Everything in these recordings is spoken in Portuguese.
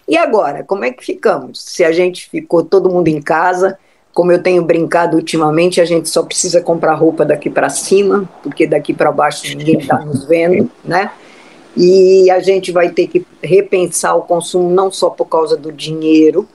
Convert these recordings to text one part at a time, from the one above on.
E agora, como é que ficamos? Se a gente ficou todo mundo em casa, como eu tenho brincado ultimamente, a gente só precisa comprar roupa daqui para cima, porque daqui para baixo ninguém está nos vendo, né? E a gente vai ter que repensar o consumo não só por causa do dinheiro,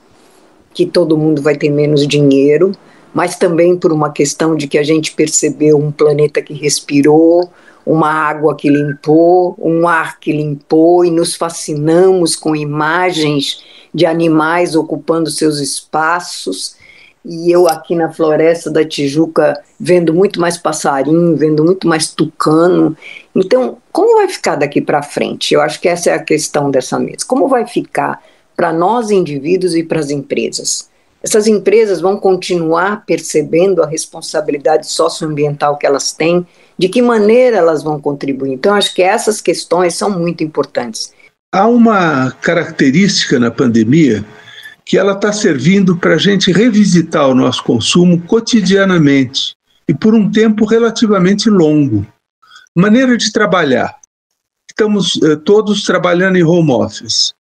que todo mundo vai ter menos dinheiro, mas também por uma questão de que a gente percebeu um planeta que respirou, uma água que limpou, um ar que limpou, e nos fascinamos com imagens de animais ocupando seus espaços. E eu aqui na Floresta da Tijuca vendo muito mais passarinho, vendo muito mais tucano. Então, como vai ficar daqui para frente? Eu acho que essa é a questão dessa mesa. Como vai ficar para nós indivíduos e para as empresas? Essas empresas vão continuar percebendo a responsabilidade socioambiental que elas têm? De que maneira elas vão contribuir? Então, acho que essas questões são muito importantes. Há uma característica na pandemia que ela está servindo para a gente revisitar o nosso consumo cotidianamente e por um tempo relativamente longo. Maneira de trabalhar. Estamos todos trabalhando em home office.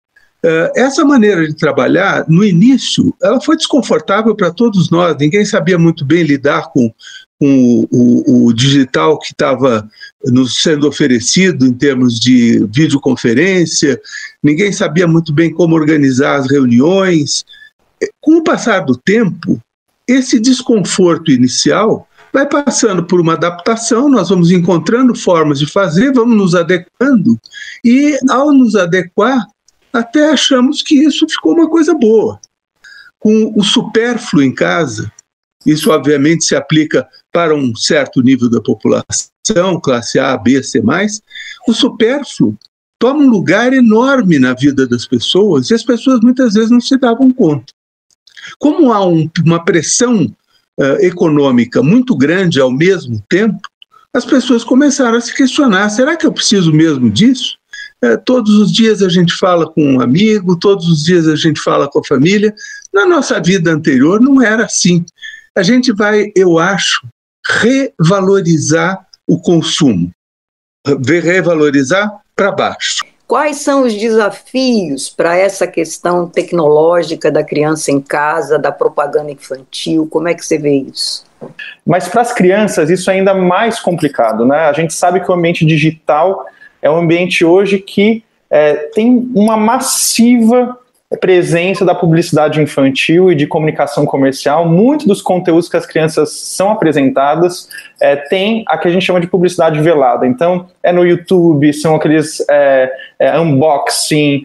Essa maneira de trabalhar, no início, ela foi desconfortável para todos nós. Ninguém sabia muito bem lidar com o digital que estava nos sendo oferecido em termos de videoconferência, ninguém sabia muito bem como organizar as reuniões. Com o passar do tempo, esse desconforto inicial vai passando por uma adaptação, nós vamos encontrando formas de fazer, vamos nos adequando, e ao nos adequar, até achamos que isso ficou uma coisa boa. Com o supérfluo em casa, isso obviamente se aplica para um certo nível da população, classe A, B, C+, o supérfluo toma um lugar enorme na vida das pessoas e as pessoas muitas vezes não se davam conta. Como há uma pressão econômica muito grande ao mesmo tempo, as pessoas começaram a se questionar, será que eu preciso mesmo disso? Todos os dias a gente fala com um amigo, todos os dias a gente fala com a família. Na nossa vida anterior não era assim. A gente vai, eu acho, revalorizar o consumo. Revalorizar para baixo. Quais são os desafios para essa questão tecnológica da criança em casa, da propaganda infantil? Como é que você vê isso? Mas para as crianças isso é ainda mais complicado, né? A gente sabe que o ambiente digital é um ambiente hoje que tem uma massiva presença da publicidade infantil e de comunicação comercial. Muitos dos conteúdos que as crianças são apresentadas tem a que a gente chama de publicidade velada. Então, no YouTube, são aqueles unboxing,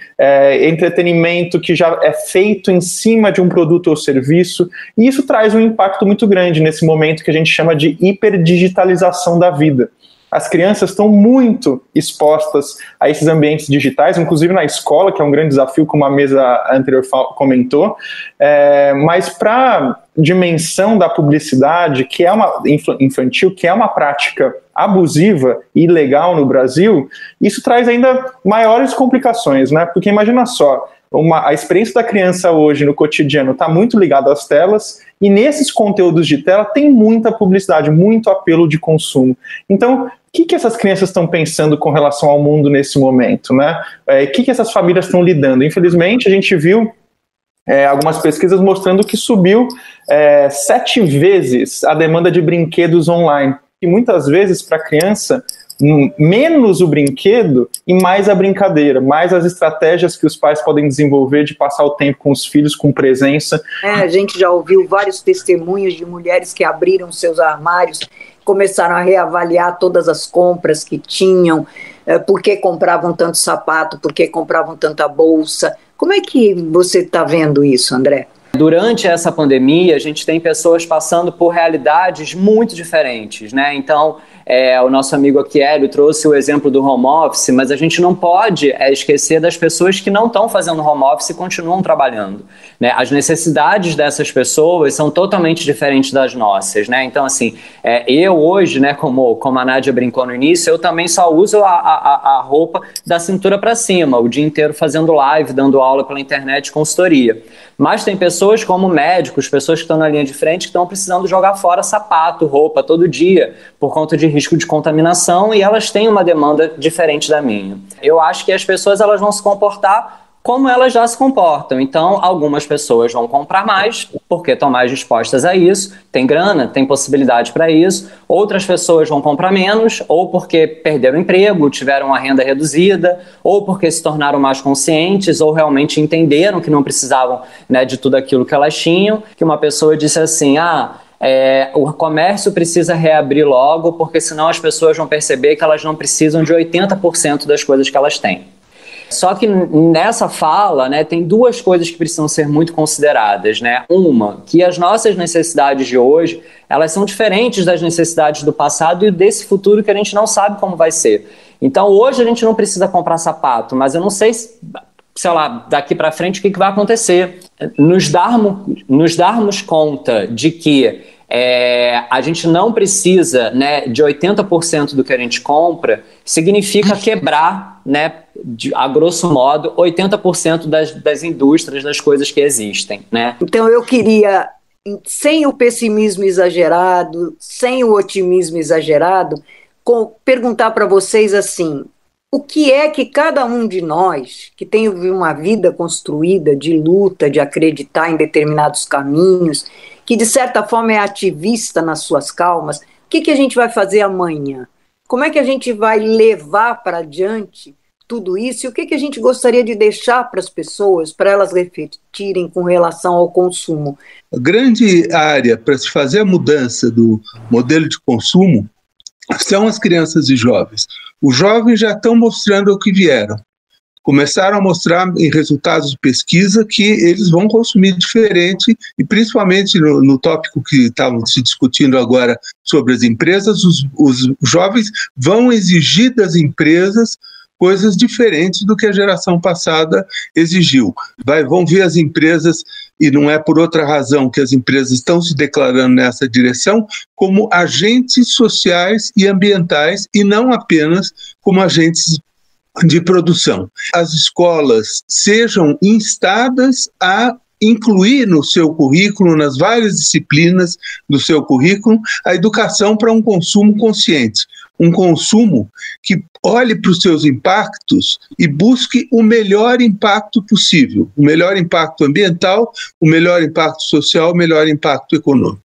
entretenimento que já é feito em cima de um produto ou serviço, e isso traz um impacto muito grande nesse momento que a gente chama de hiperdigitalização da vida. As crianças estão muito expostas a esses ambientes digitais, inclusive na escola, que é um grande desafio, como a mesa anterior comentou, mas para a dimensão da publicidade, que é uma infantil, que é uma prática abusiva e ilegal no Brasil, isso traz ainda maiores complicações, né? Porque imagina só, a experiência da criança hoje no cotidiano está muito ligada às telas, e nesses conteúdos de tela tem muita publicidade, muito apelo de consumo. Então, o que essas crianças estão pensando com relação ao mundo nesse momento, né? O que essas famílias estão lidando? Infelizmente, a gente viu algumas pesquisas mostrando que subiu 7 vezes a demanda de brinquedos online. E muitas vezes, para a criança, menos o brinquedo e mais a brincadeira, mais as estratégias que os pais podem desenvolver de passar o tempo com os filhos, com presença. A gente já ouviu vários testemunhos de mulheres que abriram seus armários, começaram a reavaliar todas as compras que tinham, por que compravam tanto sapato, por que compravam tanta bolsa. Como é que você está vendo isso, André? Durante essa pandemia, a gente tem pessoas passando por realidades muito diferentes, né? Então, o nosso amigo aqui, Hélio, trouxe o exemplo do home office, mas a gente não pode esquecer das pessoas que não estão fazendo home office e continuam trabalhando, né? As necessidades dessas pessoas são totalmente diferentes das nossas, né? Então, assim, eu hoje, né, como a Nádia brincou no início, eu também só uso a roupa da cintura para cima, o dia inteiro fazendo live, dando aula pela internet, consultoria. Mas tem pessoas como médicos, pessoas que estão na linha de frente, que estão precisando jogar fora sapato, roupa todo dia, por conta de risco de contaminação, e elas têm uma demanda diferente da minha. Eu acho que as pessoas elas vão se comportar como elas já se comportam. Então, algumas pessoas vão comprar mais, porque estão mais dispostas a isso, tem grana, tem possibilidade para isso. Outras pessoas vão comprar menos, ou porque perderam emprego, tiveram uma renda reduzida, ou porque se tornaram mais conscientes, ou realmente entenderam que não precisavam, né, de tudo aquilo que elas tinham. Que uma pessoa disse assim, o comércio precisa reabrir logo, porque senão as pessoas vão perceber que elas não precisam de 80% das coisas que elas têm. Só que nessa fala, né, tem duas coisas que precisam ser muito consideradas, né? Uma, que as nossas necessidades de hoje, elas são diferentes das necessidades do passado e desse futuro que a gente não sabe como vai ser. Então, hoje a gente não precisa comprar sapato, mas eu não sei, sei lá, daqui para frente o que vai acontecer. Nos darmos conta de que a gente não precisa, né, de 80% do que a gente compra, significa quebrar, né, a grosso modo, 80% das indústrias, das coisas que existem, né? Então eu queria, sem o pessimismo exagerado, sem o otimismo exagerado, perguntar para vocês assim, o que é que cada um de nós, que tem uma vida construída de luta, de acreditar em determinados caminhos, que de certa forma é ativista nas suas caumas, o que a gente vai fazer amanhã? Como é que a gente vai levar para adiante tudo isso? E o que a gente gostaria de deixar para as pessoas, para elas refletirem com relação ao consumo? A grande área para se fazer a mudança do modelo de consumo são as crianças e jovens. Os jovens já estão mostrando o que vieram. Começaram a mostrar em resultados de pesquisa que eles vão consumir diferente, e principalmente no tópico que estavam se discutindo agora sobre as empresas, os jovens vão exigir das empresas coisas diferentes do que a geração passada exigiu. Vão ver as empresas, e não é por outra razão que as empresas estão se declarando nessa direção, como agentes sociais e ambientais, e não apenas como agentes de produção. As escolas sejam instadas a incluir no seu currículo, nas várias disciplinas do seu currículo, a educação para um consumo consciente. Um consumo que olhe para os seus impactos e busque o melhor impacto possível. O melhor impacto ambiental, o melhor impacto social, o melhor impacto econômico.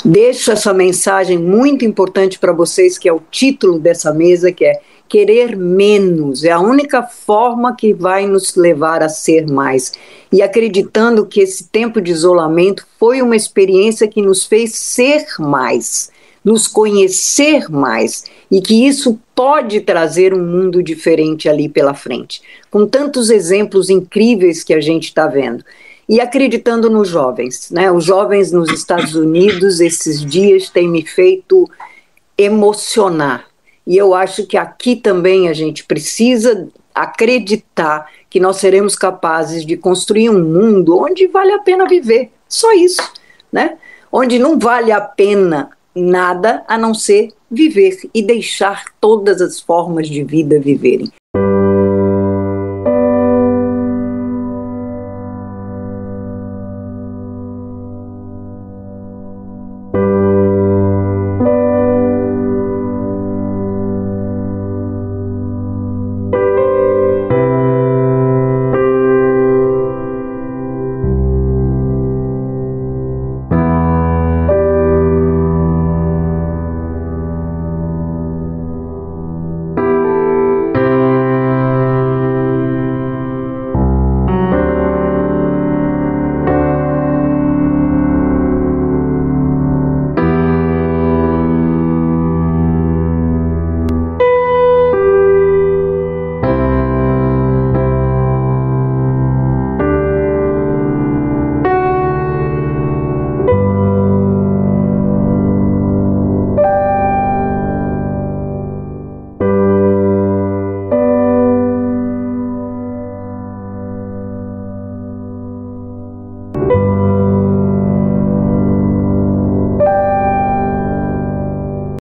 Deixo essa mensagem muito importante para vocês, que é o título dessa mesa, que é querer menos. É a única forma que vai nos levar a ser mais. E acreditando que esse tempo de isolamento foi uma experiência que nos fez ser mais, nos conhecer mais, e que isso pode trazer um mundo diferente ali pela frente, com tantos exemplos incríveis que a gente está vendo. E acreditando nos jovens, né? Os jovens nos Estados Unidos, esses dias, têm me feito emocionar. E eu acho que aqui também a gente precisa acreditar que nós seremos capazes de construir um mundo onde vale a pena viver. Só isso, né? Onde não vale a pena nada a não ser viver e deixar todas as formas de vida viverem.